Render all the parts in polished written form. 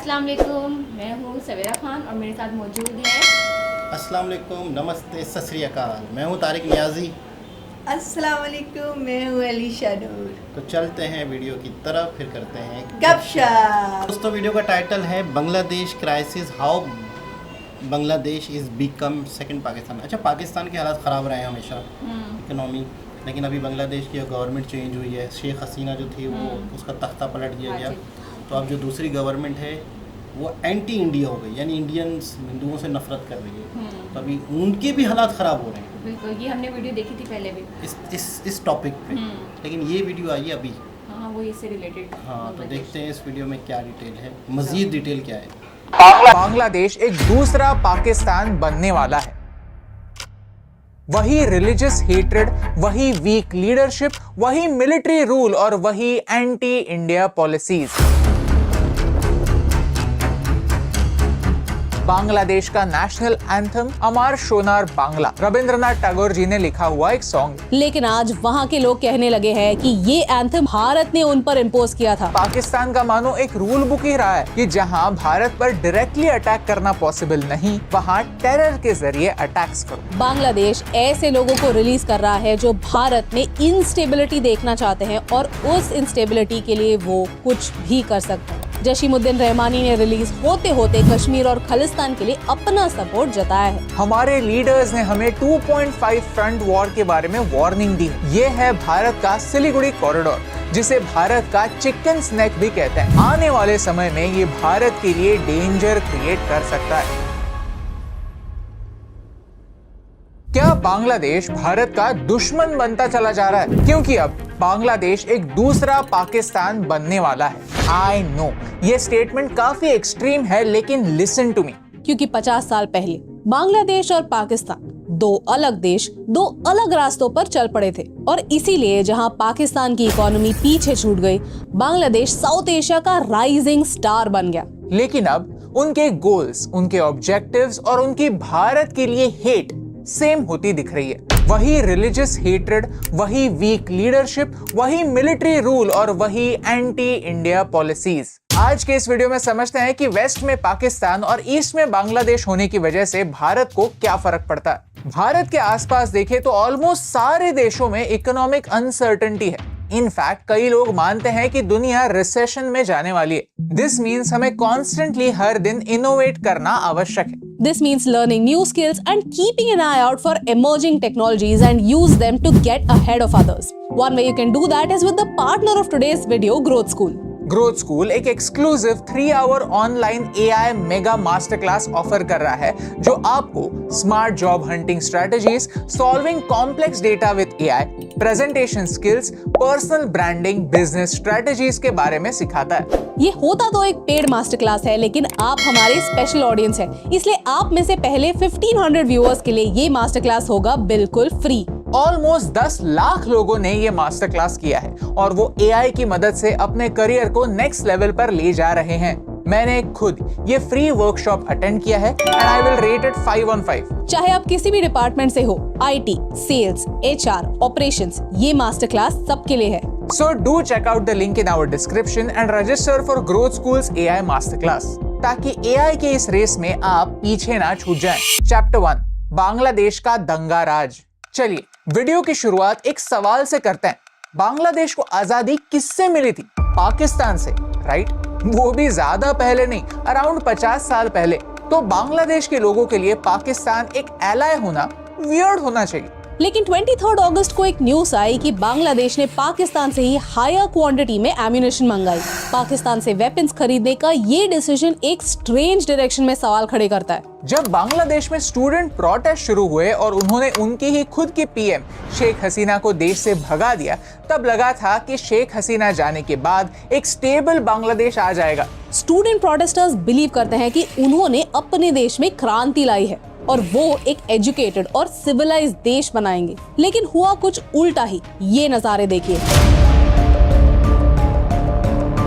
अस्सलाम वालेकुम, मैं हूँ सवेरा खान और मेरे साथ मौजूद है। अस्सलाम वालेकुम, नमस्ते, सत श्री अकाल। मैं हूँ तारिक नियाज़ी। अस्सलाम वालेकुम, मैं हूँ अलीशा नूर। तो चलते हैं वीडियो की तरफ, फिर करते हैं गपशप। दोस्तों, वीडियो का टाइटल है Bangladesh crisis, how Bangladesh is become second Pakistan. अच्छा, पाकिस्तान के हालात ख़राब रहे हैं हमेशा, इकोनॉमी, लेकिन अभी बांग्लादेश की गवर्नमेंट चेंज हुई है। शेख हसीना जो थी वो उसका तख्ता पलट दिया गया, तो अब जो दूसरी गवर्नमेंट है वो एंटी इंडिया हो गई, यानी इंडियंस हिंदुओं से नफरत कर रही है। तो अभी उनके भी हालात ख़राब हो रहे हैं। बिल्कुल, ये हमने वीडियो देखी थी पहले भी इस टॉपिक पे, लेकिन ये वीडियो आई है अभी। हाँ, वो इससे रिलेटेड। हाँ, तो देखते हैं इस वीडियो में क्या डिटेल है, मज़ीद डिटेल क्या है। बांग्लादेश एक दूसरा पाकिस्तान बनने वाला है। वही रिलीजियस हेट्रेड, वही वीक लीडरशिप, वही मिलिट्री रूल और वही एंटी इंडिया पॉलिसीज। बांग्लादेश का नेशनल एंथम अमर सोनार बांग्ला रविंद्रनाथ टैगोर जी ने लिखा हुआ एक सॉन्ग। लेकिन आज वहाँ के लोग कहने लगे हैं कि ये एंथम भारत ने उन पर इम्पोज किया था। पाकिस्तान का मानो एक रूल बुक ही रहा है कि जहाँ भारत पर डायरेक्टली अटैक करना पॉसिबल नहीं, वहाँ टेरर के जरिए अटैक्स करो। बांग्लादेश ऐसे लोगों को रिलीज कर रहा है जो भारत में इंस्टेबिलिटी देखना चाहते हैं और उस इंस्टेबिलिटी के लिए वो कुछ भी कर सकते हैं। जशीमुद्दीन रहमानी ने रिलीज होते होते कश्मीर और खालिस्तान के लिए अपना सपोर्ट जताया है। हमारे लीडर्स ने हमें 2.5 फ्रंट वॉर के बारे में वार्निंग दी। ये है भारत का सिलीगुड़ी कॉरिडोर, जिसे भारत का चिकन स्नैक भी कहते हैं। आने वाले समय में ये भारत के लिए डेंजर क्रिएट कर सकता है। क्या बांग्लादेश भारत का दुश्मन बनता चला जा रहा है? क्योंकि अब बांग्लादेश एक दूसरा पाकिस्तान बनने वाला है। आई नो ये स्टेटमेंट काफी एक्सट्रीम है, लेकिन लिसन टू मी। क्योंकि 50 साल पहले बांग्लादेश और पाकिस्तान दो अलग देश, दो अलग रास्तों पर चल पड़े थे और इसीलिए जहां पाकिस्तान की इकोनॉमी पीछे छूट गई, बांग्लादेश साउथ एशिया का राइजिंग स्टार बन गया। लेकिन अब उनके गोल्स, उनके ऑब्जेक्टिव्स और उनकी भारत के लिए हेट सेम होती दिख रही है। वही रिलीजियस हेट्रेड, वही वीक लीडरशिप, वही मिलिट्री रूल और वही एंटी इंडिया पॉलिसीज। आज के इस वीडियो में समझते हैं कि वेस्ट में पाकिस्तान और ईस्ट में बांग्लादेश होने की वजह से भारत को क्या फर्क पड़ता है। भारत के आसपास देखें तो ऑलमोस्ट सारे देशों में इकोनॉमिक अनसर्टेनिटी है। इनफैक्ट कई लोग मानते हैं कि दुनिया रिसेशन में जाने वाली है। दिस मीन्स हमें कॉन्स्टेंटली हर दिन इनोवेट करना आवश्यक है। This means learning new skills and keeping an eye out for emerging technologies and use them to get ahead of others. One way you can do that is with the partner of today's video, Growth School. Growth School एक exclusive 3 hour online AI mega master class offer कर रहा है, जो आपको smart job hunting strategies, solving complex data with AI, presentation skills, personal branding, business strategies के बारे में सिखाता है। ये होता तो एक पेड मास्टर क्लास है, लेकिन आप हमारे स्पेशल ऑडियंस हैं, इसलिए आप में से पहले 1500 व्यूअर्स के लिए ये मास्टर क्लास होगा बिल्कुल फ्री। ऑलमोस्ट 10 लाख लोगों ने ये मास्टर क्लास किया है और वो AI की मदद से अपने करियर को नेक्स्ट लेवल पर ले जा रहे हैं। मैंने खुद ये फ्री वर्कशॉप अटेंड किया है and I will rate it 5 on 5। चाहे आप किसी भी डिपार्टमेंट से हो, IT, सेल्स, HR, ऑपरेशंस, ये मास्टर क्लास सबके लिए है। So do check out the link in our description and register for Growth School's AI Masterclass, ताकि AI के इस रेस में आप पीछे ना छूट जाएं। चैप्टर 1, बांग्लादेश का दंगा राज। चलिए वीडियो की शुरुआत एक सवाल से करते हैं। बांग्लादेश को आजादी किससे मिली थी? पाकिस्तान से, राइट? वो भी ज्यादा पहले नहीं, अराउंड 50 साल पहले। तो बांग्लादेश के लोगों के लिए पाकिस्तान एक एलाय होना वियर्ड होना चाहिए। लेकिन 23 अगस्त को एक न्यूज आई कि बांग्लादेश ने पाकिस्तान से ही हायर क्वांटिटी में एम्यूनेशन मंगाई। पाकिस्तान से वेपन्स खरीदने का ये डिसीजन एक स्ट्रेंज डायरेक्शन में सवाल खड़े करता है। जब बांग्लादेश में स्टूडेंट प्रोटेस्ट शुरू हुए और उन्होंने उनकी ही खुद की PM शेख हसीना को देश से भगा दिया, तब लगा था कि शेख हसीना जाने के बाद एक स्टेबल बांग्लादेश आ जाएगा। स्टूडेंट प्रोटेस्टर्स बिलीव करते हैं कि उन्होंने अपने देश में क्रांति लाई है और वो एक एजुकेटेड और सिविलाइज्ड देश बनाएंगे, लेकिन हुआ कुछ उल्टा ही। ये नजारे देखिए।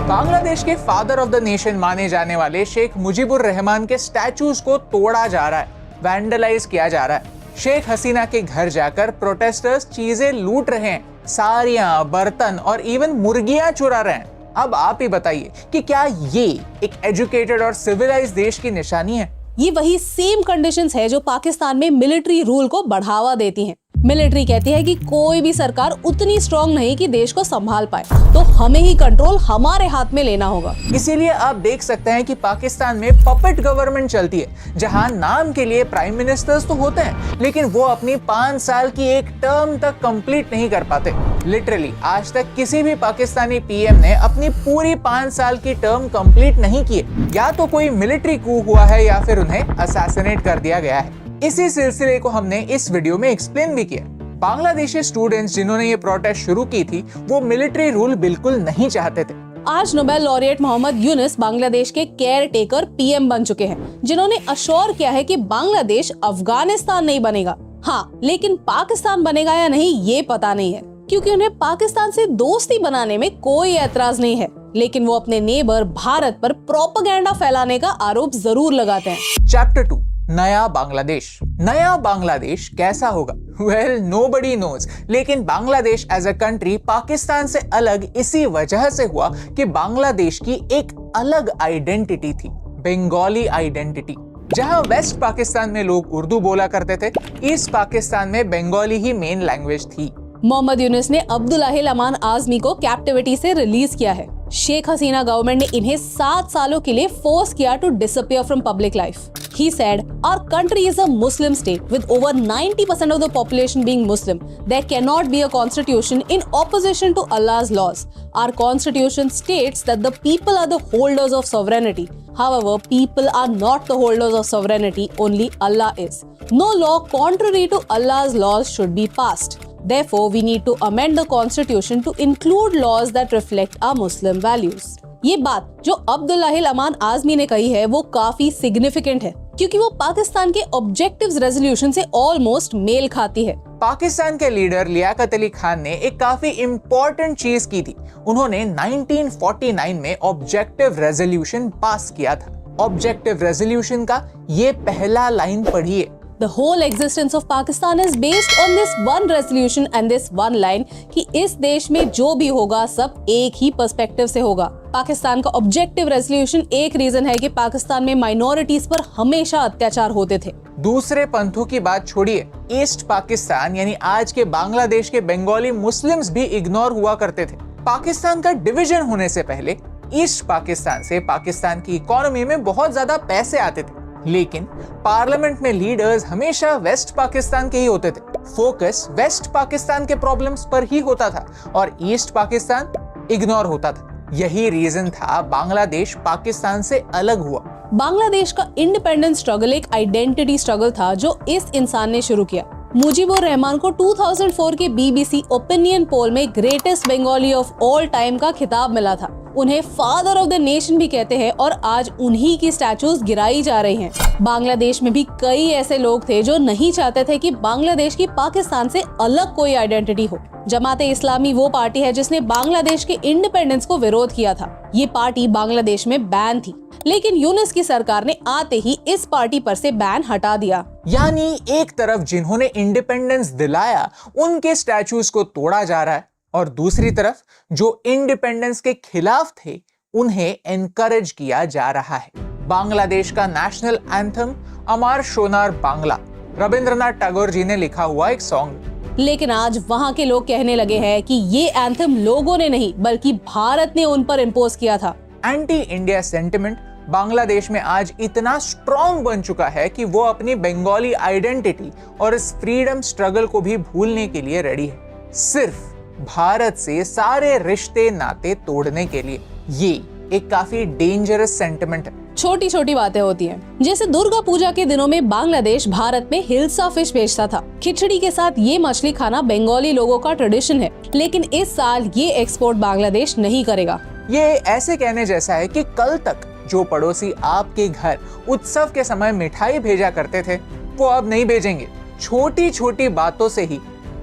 बांग्लादेश के फादर ऑफ द नेशन माने जाने वाले शेख मुजीबुर रहमान के स्टैचूज को तोड़ा जा रहा है, वैंडलाइज किया जा रहा है। शेख हसीना के घर जाकर प्रोटेस्टर्स चीजें लूट रहे हैं, साड़ियां, बर्तन और इवन मुर्गियां चुरा रहे हैं। अब आप ही बताइए कि क्या ये एक एजुकेटेड और सिविलाइज देश की निशानी है? ये वही सेम कंडीशंस है जो पाकिस्तान में मिलिट्री रूल को बढ़ावा देती हैं। मिलिट्री कहती है कि कोई भी सरकार उतनी स्ट्रांग नहीं कि देश को संभाल पाए, तो हमें ही कंट्रोल हमारे हाथ में लेना होगा। इसीलिए आप देख सकते हैं कि पाकिस्तान में पपेट गवर्नमेंट चलती है, जहां नाम के लिए प्राइम मिनिस्टर्स तो होते हैं, लेकिन वो अपनी 5 साल की एक टर्म तक कंप्लीट नहीं कर पाते। लिटरली आज तक किसी भी पाकिस्तानी पीएम ने अपनी पूरी 5 साल की टर्म कंप्लीट नहीं की है। या तो कोई मिलिट्री कू हुआ है या फिर उन्हें असैसिनेट कर दिया गया है। इसी सिलसिले को हमने इस वीडियो में एक्सप्लेन भी किया। बांग्लादेशी स्टूडेंट्स जिन्होंने ये प्रोटेस्ट शुरू की थी, वो मिलिट्री रूल बिल्कुल नहीं चाहते थे। आज नोबेल लॉरिएट मोहम्मद यूनुस बांग्लादेश के केयर टेकर पीएम बन चुके हैं, जिन्होंने अश्योर किया है कि बांग्लादेश अफगानिस्तान नहीं बनेगा। हाँ, लेकिन पाकिस्तान बनेगा या नहीं ये पता नहीं है, क्योंकि उन्हें पाकिस्तान से दोस्ती बनाने में कोई एतराज नहीं है, लेकिन वो अपने नेबर भारत पर प्रोपेगेंडा फैलाने का आरोप जरूर लगाते हैं। चैप्टर 2, नया बांग्लादेश। नया बांग्लादेश कैसा होगा? वेल, नोबडी नोज, लेकिन Bangladesh as a country Pakistan से अलग इसी वजह से हुआ कि बांग्लादेश की एक अलग आइडेंटिटी थी, बंगाली आइडेंटिटी। जहां वेस्ट पाकिस्तान में लोग उर्दू बोला करते थे, ईस्ट पाकिस्तान में बंगाली ही मेन लैंग्वेज थी। मोहम्मद यूनुस ने अब्दुल्लाहिल अमान आजमी को कैप्टिविटी से रिलीज किया है। शेख हसीना गवर्नमेंट ने इन्हें 7 सालों के लिए फोर्स किया to disappear from public life. He said, our country is a Muslim state with over 90% of the population being Muslim. There cannot be a constitution in opposition to Allah's laws. Our constitution states that the people are the holders of sovereignty. However, people are not the holders of sovereignty, only Allah is. No law contrary to Allah's laws should be passed. Therefore, we need to amend the constitution to include laws that reflect our Muslim values. ये बात जो अब्दुल्लाहिल अमान आजमी ने कही है वो काफी significant है, क्योंकि वो पाकिस्तान के ऑब्जेक्टिव्स रेजोल्यूशन से ऑलमोस्ट मेल खाती है। पाकिस्तान के लीडर लियाकत अली खान ने एक काफी इम्पोर्टेंट चीज की थी। उन्होंने 1949 में ऑब्जेक्टिव रेजोल्यूशन पास किया था। ऑब्जेक्टिव रेजोल्यूशन का ये पहला लाइन पढ़िए। The whole existence of Pakistan is based on this one resolution and this one line कि इस देश में जो भी होगा सब एक ही पर्सपेक्टिव से होगा। पाकिस्तान का ऑब्जेक्टिव रेजोल्यूशन एक रीजन है कि पाकिस्तान में माइनॉरिटीज पर हमेशा अत्याचार होते थे। दूसरे पंथों की बात छोड़िए, ईस्ट पाकिस्तान यानी आज के बांग्लादेश के बंगाली मुस्लिम्स भी इग्नोर हुआ करते थे। पाकिस्तान का डिवीजन होने से पहले ईस्ट पाकिस्तान से पाकिस्तान की इकोनॉमी में बहुत ज्यादा पैसे आते थे, लेकिन पार्लियामेंट में लीडर्स हमेशा वेस्ट पाकिस्तान के ही होते थे। फोकस वेस्ट पाकिस्तान के प्रॉब्लम्स पर ही होता था और ईस्ट पाकिस्तान इग्नोर होता था। यही रीजन था बांग्लादेश पाकिस्तान से अलग हुआ। बांग्लादेश का इंडिपेंडेंस स्ट्रगल एक आइडेंटिटी स्ट्रगल था जो इस इंसान ने शुरू किया। मुजीबुर रहमान को 2004 के BBC ओपिनियन पोल में greatest Bengali of all time का खिताब मिला था। उन्हें फादर ऑफ द नेशन भी कहते हैं और आज उन्हीं की स्टैचूज गिराई जा रही हैं। बांग्लादेश में भी कई ऐसे लोग थे जो नहीं चाहते थे कि बांग्लादेश की पाकिस्तान से अलग कोई आइडेंटिटी हो। जमाते इस्लामी वो पार्टी है जिसने बांग्लादेश के इंडिपेंडेंस को विरोध किया था। ये पार्टी बांग्लादेश में बैन थी, लेकिन यूनुस की सरकार ने आते ही इस पार्टी पर से बैन हटा दिया। यानी एक तरफ जिन्होंने इंडिपेंडेंस दिलाया उनके स्टैचूज को तोड़ा जा रहा है, और दूसरी तरफ जो इंडिपेंडेंस के खिलाफ थे उन्हें एनकरेज किया जा रहा है। बांग्लादेश का नेशनल एंथम अमर सोनार बांग्ला रविंद्रनाथ टैगोर जी ने लिखा हुआ एक सॉन्ग। लेकिन आज वहाँ के लोग कहने लगे हैं कि ये एंथम लोगों ने नहीं बल्कि भारत ने उन पर इम्पोज किया था। एंटी इंडिया सेंटिमेंट बांग्लादेश में आज इतना स्ट्रॉन्ग बन चुका है कि वो अपनी बंगाली आइडेंटिटी और इस फ्रीडम स्ट्रगल को भी भूलने के लिए रेडी है, सिर्फ भारत से सारे रिश्ते नाते तोड़ने के लिए। ये एक काफी डेंजरस सेंटिमेंट है। छोटी छोटी बातें होती हैं, जैसे दुर्गा पूजा के दिनों में बांग्लादेश भारत में हिल्सा फिश बेचता था। खिचड़ी के साथ ये मछली खाना बंगाली लोगों का ट्रेडिशन है, लेकिन इस साल ये एक्सपोर्ट बांग्लादेश नहीं करेगा। ये ऐसे कहने जैसा है कि कल तक जो पड़ोसी आपके घर उत्सव के समय मिठाई भेजा करते थे वो अब नहीं भेजेंगे। छोटी छोटी बातों से ही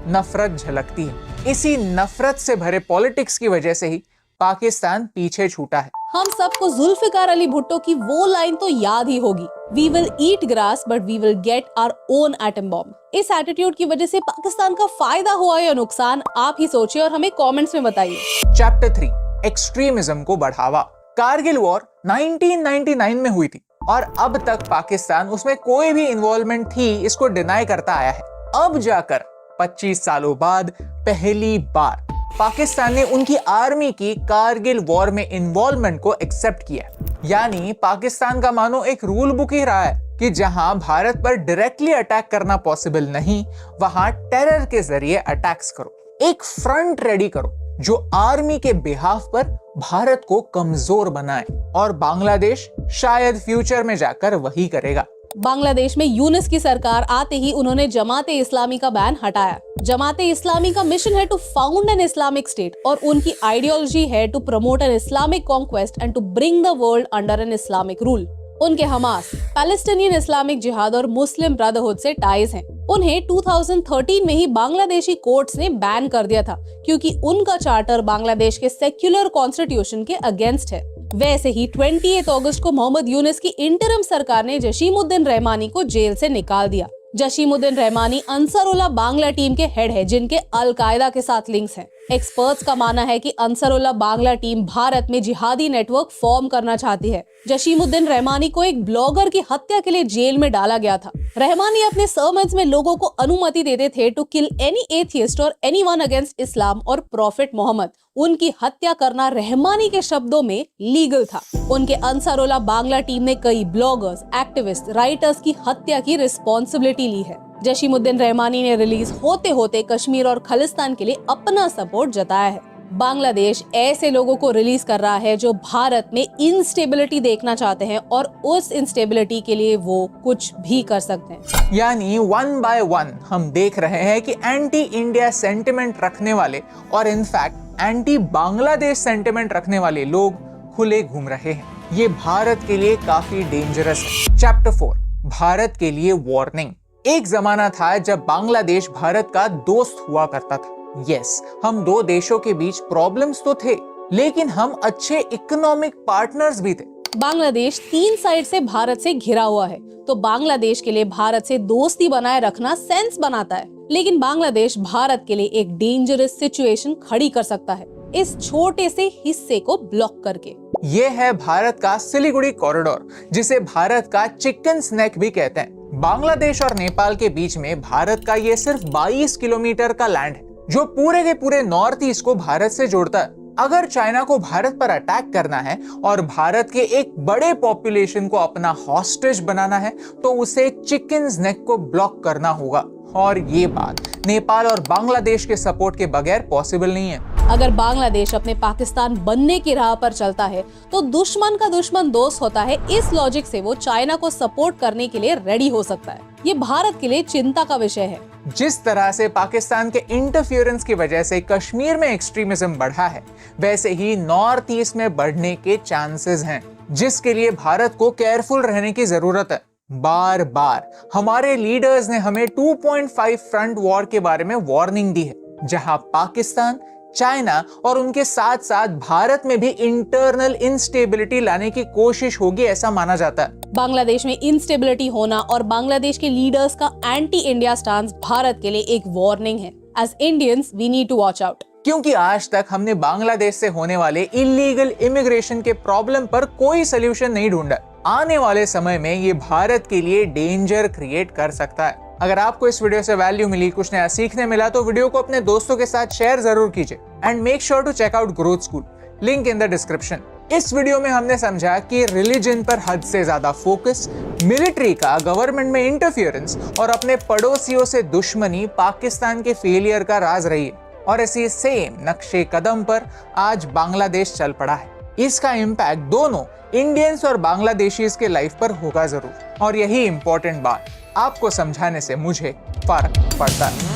नफरत झलकती है। इसी नफरत से भरे पॉलिटिक्स की वजह से ही पाकिस्तान पीछे छूटा है। हम सबको जुल्फिकार अली भुट्टो की वो लाइन तो याद ही होगी, we will eat grass but we will get our own atom bomb. इस एटीट्यूड की वजह से पाकिस्तान का फायदा हुआ या नुकसान, आप ही सोचिए और हमें कमेंट्स में बताइए। चैप्टर 3, एक्सट्रीमिज्म को बढ़ावा। कारगिल वॉर 1999 में हुई थी और अब तक पाकिस्तान उसमें कोई भी इन्वॉल्वमेंट थी इसको डिनाई करता आया है। अब जाकर 25 सालों बाद पहली बार पाकिस्तान ने उनकी आर्मी की कारगिल वॉर में इन्वॉल्वमेंट को एक्सेप्ट किया। यानी पाकिस्तान का मानो एक रूल बुक ही रहा है कि जहां भारत पर डायरेक्टली अटैक करना पॉसिबल नहीं, वहां टेरर के जरिए अटैक्स करो, एक फ्रंट रेडी करो जो आर्मी के बिहाफ पर भारत को कमजोर बनाए। और बांग्लादेश शायद फ्यूचर में जाकर वही करेगा। बांग्लादेश में यूनिस की सरकार आते ही उन्होंने जमाते इस्लामी का बैन हटाया। जमाते इस्लामी का मिशन है to found an Islamic state और उनकी आइडियोलॉजी है to promote an Islamic conquest and to bring the world under an Islamic rule. उनके हमास, पैलेस्टीनियन इस्लामिक जिहाद और मुस्लिम ब्रदरहुड से टाइज हैं। उन्हें 2013 में ही बांग्लादेशी कोर्ट्स ने बैन कर दिया था क्योंकि उनका चार्टर बांग्लादेश के सेक्युलर कॉन्स्टिट्यूशन के अगेंस्ट है। वैसे ही 28 अगस्त को मोहम्मद यूनिस की इंटरिम सरकार ने जशीमुद्दीन रहमानी को जेल से निकाल दिया। जशीमुद्दीन रहमानी अंसारुल्लाह बांग्ला टीम के हेड है जिनके अल-कायदा के साथ लिंक्स हैं। एक्सपर्ट्स का मानना है कि अंसारुल्लाह बांग्ला टीम भारत में जिहादी नेटवर्क फॉर्म करना चाहती है। जशीमुद्दीन रहमानी को एक ब्लॉगर की हत्या के लिए जेल में डाला गया था। रहमानी अपने सर्मन्स में लोगों को अनुमति देते थे टू किल एनी एथियस्ट और एनीवन अगेंस्ट इस्लाम और प्रॉफिट मोहम्मद। उनकी हत्या करना रहमानी के शब्दों में लीगल था। उनके अंसारुल्लाह बांग्ला टीम ने कई ब्लॉगर्स, एक्टिविस्ट, राइटर्स की हत्या की रिस्पॉन्सिबिलिटी ली है। जशीमुद्दीन रहमानी ने रिलीज होते होते कश्मीर और खालिस्तान के लिए अपना सपोर्ट जताया है। बांग्लादेश ऐसे लोगों को रिलीज कर रहा है जो भारत में इंस्टेबिलिटी देखना चाहते हैं और उस इंस्टेबिलिटी के लिए वो कुछ भी कर सकते हैं। यानी 1 by 1 हम देख रहे हैं कि एंटी इंडिया सेंटिमेंट रखने वाले और इनफैक्ट एंटी बांग्लादेश सेंटिमेंट रखने वाले लोग खुले घूम रहे हैं। ये भारत के लिए काफी डेंजरस है। चैप्टर 4, भारत के लिए वार्निंग। एक जमाना था जब बांग्लादेश भारत का दोस्त हुआ करता था। यस, हम दो देशों के बीच प्रॉब्लम्स तो थे, लेकिन हम अच्छे इकोनॉमिक पार्टनर्स भी थे। बांग्लादेश 3 साइड से भारत से घिरा हुआ है, तो बांग्लादेश के लिए भारत से दोस्ती बनाए रखना सेंस बनाता है। लेकिन बांग्लादेश भारत के लिए एक डेंजरस सिचुएशन खड़ी कर सकता है इस छोटे से हिस्से को ब्लॉक करके। ये है भारत का सिलीगुड़ी कॉरिडोर, जिसे भारत का चिकन स्नैक भी कहते हैं। बांग्लादेश और नेपाल के बीच में भारत का ये सिर्फ 22 किलोमीटर का लैंड है जो पूरे के पूरे नॉर्थ ईस्ट को भारत से जोड़ता है। अगर चाइना को भारत पर अटैक करना है और भारत के एक बड़े पॉपुलेशन को अपना हॉस्टेज बनाना है तो उसे चिकन नेक को ब्लॉक करना होगा, और ये बात नेपाल और बांग्लादेश के सपोर्ट के बगैर पॉसिबल नहीं है। अगर बांग्लादेश अपने पाकिस्तान बनने की राह पर चलता है तो दुश्मन का दुश्मन दोस्त होता है। इस लॉजिक से वो चाइना को सपोर्ट करने के लिए रेडी हो सकता है। ये भारत के लिए चिंता का विषय है। जिस तरह से पाकिस्तान के इंटरफियरेंस की वजह से कश्मीर में एक्सट्रीमिज्म बढ़ा है, वैसे ही नॉर्थ ईस्ट में बढ़ने के चांसेस हैं, जिसके लिए भारत को केयरफुल रहने की जरूरत है। बार बार हमारे लीडर्स ने हमें 2.5 फ्रंट वॉर के बारे में वार्निंग दी है, जहां पाकिस्तान, चाइना और उनके साथ साथ भारत में भी इंटरनल इंस्टेबिलिटी लाने की कोशिश होगी, ऐसा माना जाता है। बांग्लादेश में इंस्टेबिलिटी होना और बांग्लादेश के लीडर्स का एंटी इंडिया स्टांस भारत के लिए एक वार्निंग है। As Indians we need to watch out, क्योंकि आज तक हमने बांग्लादेश से होने वाले इलीगल इमिग्रेशन के प्रॉब्लम पर कोई सोल्यूशन नहीं ढूंढा। आने वाले समय में ये भारत के लिए डेंजर क्रिएट कर सकता है। अगर आपको इस वीडियो से वैल्यू मिली, कुछ नया सीखने मिला, तो वीडियो को अपने दोस्तों के साथ शेयर जरूर कीजिए। And make sure to check out growth school, link in the description. इस वीडियो में हमने समझा कि रिलीजन पर हद से ज्यादा फोकस, मिलिट्री का गवर्नमेंट में इंटरफियरेंस और अपने पड़ोसियों से दुश्मनी पाकिस्तान के फेलियर का राज रही है। और इसी सेम नक्शे कदम पर आज बांग्लादेश चल पड़ा है। इसका इम्पैक्ट दोनों इंडियंस और बांग्लादेशीज के लाइफ पर होगा जरूर, और यही इंपॉर्टेंट बात आपको समझाने से मुझे फर्क पड़ता है।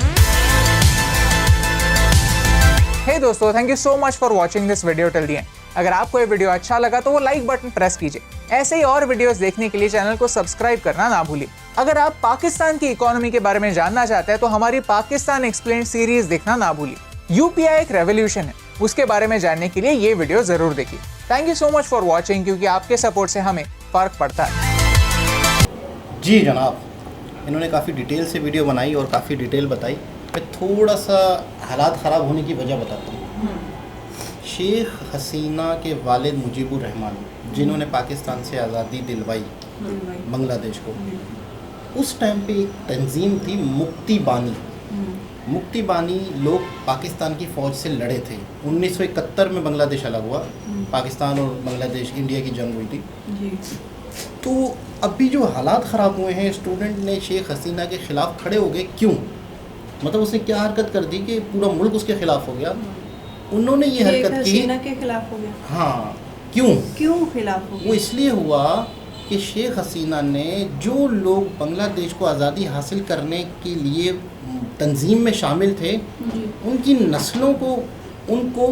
हे दोस्तों, thank you so much for watching this video till the end. अगर आपको ये वीडियो अच्छा लगा तो वो लाइक बटन प्रेस कीजिए। ऐसे ही और वीडियोस देखने के लिए चैनल को सब्सक्राइब करना ना भूलिए। अगर आप पाकिस्तान की इकोनॉमी के बारे में जानना चाहते हैं तो हमारी पाकिस्तान एक्सप्लेन्ड सीरीज देखना ना भूलिए। यूपीआई एक रेवोल्यूशन है, उसके बारे में जानने के लिए ये वीडियो जरूर देखिए। Thank you so much for watching, क्योंकि आपके सपोर्ट से हमें फर्क पड़ता है। जी जनाब, इन्होंने काफ़ी डिटेल से वीडियो बनाई और काफ़ी डिटेल बताई। मैं थोड़ा सा हालात ख़राब होने की वजह बताता हूँ। शेख हसीना के वालिद मुजीबुर रहमान, जिन्होंने पाकिस्तान से आज़ादी दिलवाई बांग्लादेश को, उस टाइम पे एक तंजीम थी मुक्ति बानी। मुक्ति बानी लोग पाकिस्तान की फ़ौज से लड़े थे। 1971 में बांग्लादेश अलग हुआ, पाकिस्तान और बांग्लादेश इंडिया की जंग हुई थी। तो अभी जो हालात ख़राब हुए हैं, स्टूडेंट ने शेख हसीना के ख़िलाफ़ खड़े हो गए, क्यों? मतलब उसने क्या हरकत कर दी कि पूरा मुल्क उसके ख़िलाफ़ हो गया? उन्होंने ये हरकत की, हसीना के खिलाफ हो गया। हाँ, क्यों खिलाफ हो वो गया? इसलिए हुआ कि शेख हसीना ने जो लोग बांग्लादेश को आज़ादी हासिल करने के लिए तंजीम में शामिल थे, उनकी नस्लों को उनको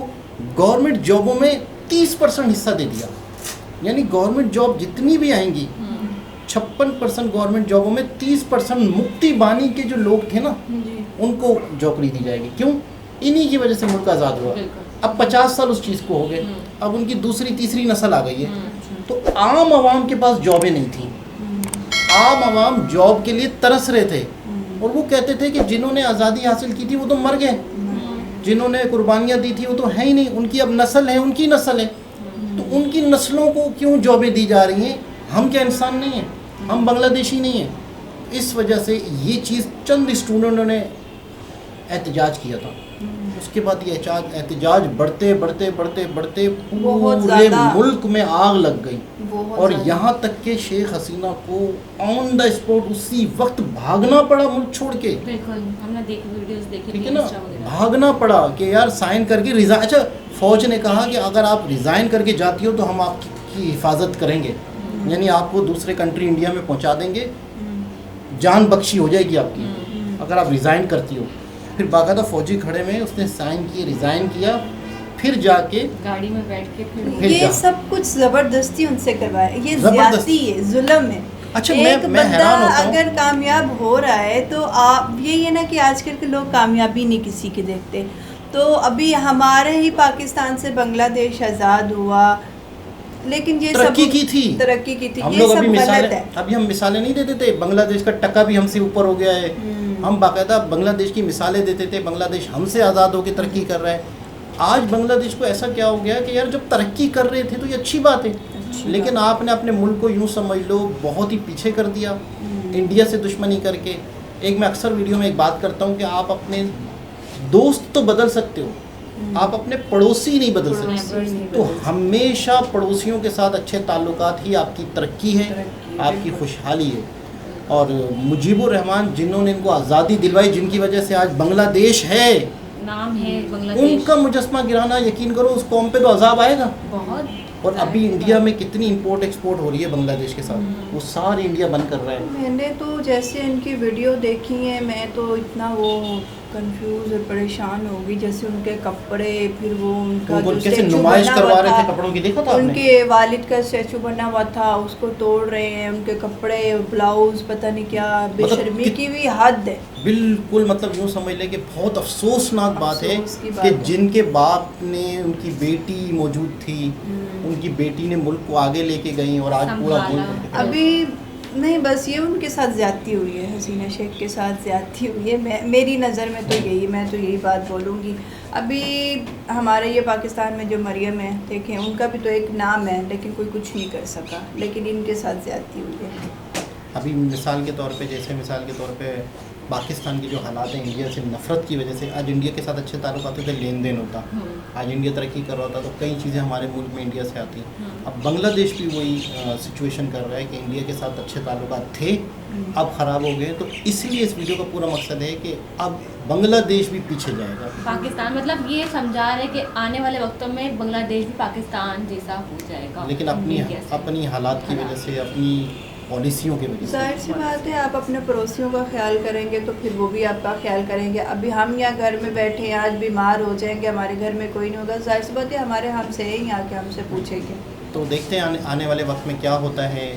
गवर्नमेंट जॉबों में 30% हिस्सा दे दिया। यानी गवर्नमेंट जॉब जितनी भी आएंगी, 56% गवर्नमेंट जॉबों में 30% मुक्ति बानी के जो लोग थे ना, उनको जौकरी दी जाएगी। क्यों? इन्हीं की वजह से मुल्क आज़ाद हुआ। अब 50 साल उस चीज़ को हो गए, अब उनकी दूसरी तीसरी नस्ल आ गई है। तो आम आवाम के पास जॉबें नहीं थी, आम आवाम जॉब के लिए तरस रहे थे, और वो कहते थे कि जिन्होंने आज़ादी हासिल की थी वो तो मर गए, जिन्होंने कुर्बानियाँ दी थी वो तो है ही नहीं, उनकी अब नस्ल है, उनकी नस्ल है, तो उनकी नस्लों को क्यों जॉबें दी जा रही हैं? हम क्या इंसान नहीं हैं? हम बांग्लादेशी नहीं हैं? इस वजह से ये चीज़ चंद स्टूडेंटों ने एहतजाज किया था। उसके बाद ये एहतजाज बढ़ते बढ़ते बढ़ते बढ़ते पूरे मुल्क में आग लग गई, और यहाँ तक के शेख हसीना को ऑन द स्पॉट उसी वक्त भागना पड़ा मुल्क छोड़ के। बिल्कुल, हमने वीडियोस देखी, ठीक है ना, भागना पड़ा कि यार साइन करके रिजाइन। अच्छा, फौज ने कहा कि अगर आप रिजाइन करके जाती हो तो हम आपकी हिफाजत करेंगे, यानी आपको दूसरे कंट्री इंडिया में पहुँचा देंगे, जान बख्शी हो जाएगी आपकी अगर आप रिजाइन करती हो। फिर बाकायदा फौजी खड़े में उसने साइन किए, रिज़ाइन किया, फिर जाके गाड़ी में बैठ के फिर ये सब कुछ ज़बरदस्ती उनसे करवाया। ये ज़्यादती है, जुल्म है। अच्छा, एक मैं हैरान होता हूं। अगर कामयाब हो रहा है तो आप ये है ना कि आजकल के लोग कामयाबी नहीं किसी की देखते। तो अभी हमारे ही पाकिस्तान से बांग्लादेश आज़ाद हुआ, लेकिन ये तरक्की की थी, हम लोग अभी अभी हम मिसालें नहीं देते थे, बांग्लादेश का टका भी हमसे ऊपर हो गया है। हम बाकायदा बांग्लादेश की मिसालें देते थे, बांग्लादेश हमसे आज़ाद होकर तरक्की कर रहा है। आज बांग्लादेश को ऐसा क्या हो गया कि यार जब तरक्की कर रहे थे तो ये अच्छी बात है, लेकिन आपने अपने मुल्क को यूँ समझ लो बहुत ही पीछे कर दिया इंडिया से दुश्मनी करके। एक मैं अक्सर वीडियो में एक बात करता हूँ कि आप अपने दोस्त तो बदल सकते हो, आप अपने पड़ोसी नहीं बदल सकते। तो हमेशा पड़ोसियों के साथ अच्छे ताल्लुकात ही आपकी तरक्की है, आपकी खुशहाली है। और मुजीबुर रहमान जिन्होंने इनको आज़ादी दिलवाई, जिनकी वजह से आज बांग्लादेश है, नाम है बांग्लादेश, उनका मुजस्मा गिराना, यकीन करो उस कौम पे तो अजाब आएगा बहुत। और अभी इंडिया में कितनी इंपोर्ट एक्सपोर्ट हो रही है बांग्लादेश के साथ, वो सारी इंडिया बंद कर रहा है। मैंने तो जैसे इनकी वीडियो देखी है, मैं तो इतना वो कंफ्यूज और परेशान हो गई। जैसे उनके कपड़े, फिर वो उनका जो कैसे स्टैचू नुमाइश बना करवा हुआ रहे था, थे कपड़ों की, देखा था आपने? उनके वालिद का स्टैचू बना हुआ था, उसको तोड़ रहे हैं। उनके कपड़े, ब्लाउज, पता नहीं क्या, बेशर्मी की भी हद है। बिल्कुल, मतलब यूँ समझ लें कि बहुत अफसोसनाक बात है कि जिनके बाप ने, उनकी बेटी मौजूद थी, उनकी बेटी ने मुल्क को आगे लेके गई और आज पूरा मुल्क अभी नहीं, बस ये उनके साथ ज़्यादती हुई है, हसीना शेख के साथ ज़्यादती हुई है। मेरी नज़र में तो यही, मैं तो यही बात बोलूँगी। अभी हमारे ये पाकिस्तान में जो मरियम है, देखें उनका भी तो एक नाम है, लेकिन कोई कुछ नहीं कर सका, लेकिन इनके साथ ज़्यादती हुई है। अभी मिसाल के तौर पे, जैसे मिसाल के तौर पे पाकिस्तान के जो हालात हैं, इंडिया से नफ़रत की वजह से आज इंडिया के साथ अच्छे ताल्लुक आते थे, लेन देन होता, आज इंडिया तरक्की कर रहा होता तो कई चीज़ें हमारे मुल्क में इंडिया से आती। अब बांग्लादेश भी वही सिचुएशन कर रहा है कि इंडिया के साथ अच्छे ताल्लुकात थे, अब ख़राब हो गए। तो इसलिए इस वीडियो का पूरा मकसद है कि अब बांग्लादेश भी पीछे जाएगा। पाकिस्तान मतलब ये समझा रहे कि आने वाले वक्तों में बांग्लादेश भी पाकिस्तान जैसा हो जाएगा, लेकिन अपनी हालात की वजह से, अपनी पॉलिसियों की वजह से। जाहिर सी बात है, आप अपने पड़ोसियों का ख्याल करेंगे तो फिर वो भी आपका ख्याल करेंगे। अभी हम यहाँ घर में बैठे हैं, आज बीमार हो जाएंगे, हमारे घर में कोई नहीं होगा, जाहिर सी बात है हमारे हमसे ही आके हमसे पूछेंगे। तो देखते हैं आने वाले वक्त में क्या होता है।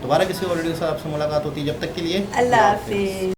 दोबारा किसी और वीडियो के साथ आपसे मुलाकात होती है, जब तक के लिए अल्लाह हाफिज़।